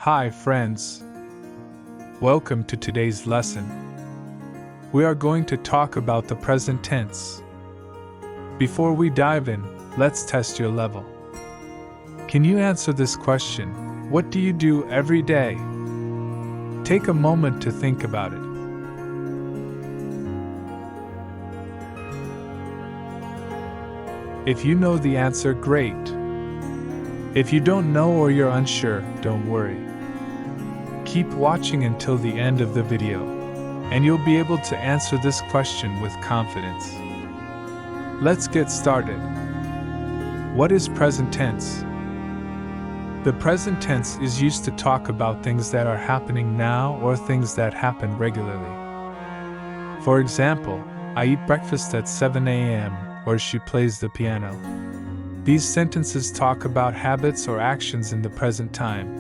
Hi friends, welcome to today's lesson. We are going to talk about the present tense. Before we dive in, let's test your level. Can you answer this question? What do you do every day? Take a moment to think about it. If you know the answer, great. If you don't know or you're unsure, don't worry. Keep watching until the end of the video, and you'll be able to answer this question with confidence. Let's get started. What is present tense? The present tense is used to talk about things that are happening now or things that happen regularly. For example, I eat breakfast at 7 a.m., or she plays the piano. These sentences talk about habits or actions in the present time.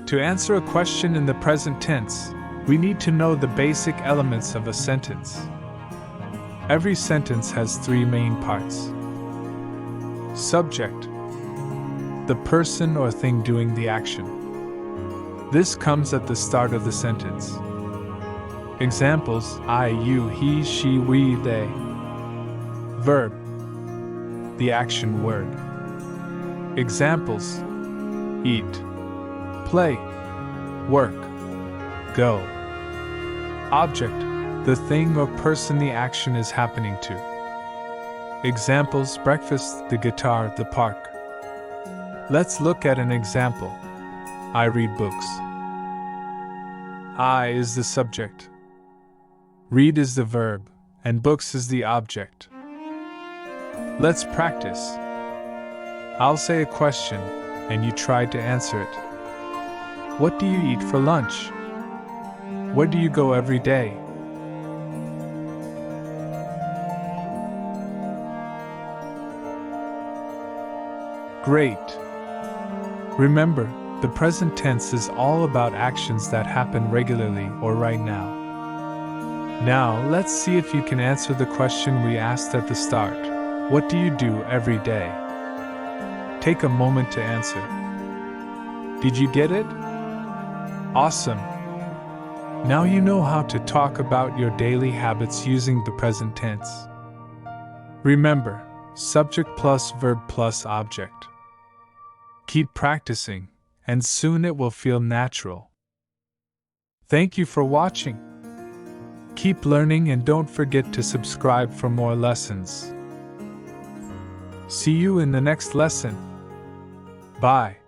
To answer a question in the present tense, we need to know the basic elements of a sentence. Every sentence has three main parts. Subject: the person or thing doing the action. This comes at the start of the sentence. Examples: I, you, he, she, we, they. Verb: the action word. Examples: eat, play, work, go. Object: the thing or person the action is happening to. Examples: breakfast, the guitar, the park. Let's look at an example. I read books. I is the subject. Read is the verb, and books is the object. Let's practice. I'll say a question, and you try to answer it. What do you eat for lunch? Where do you go every day? Great! Remember, the present tense is all about actions that happen regularly or right now. Now, let's see if you can answer the question we asked at the start. What do you do every day? Take a moment to answer. Did you get it? Awesome! Now you know how to talk about your daily habits using the present tense. Remember, subject plus verb plus object. Keep practicing, and soon it will feel natural. Thank you for watching. Keep learning and don't forget to subscribe for more lessons. See you in the next lesson. Bye.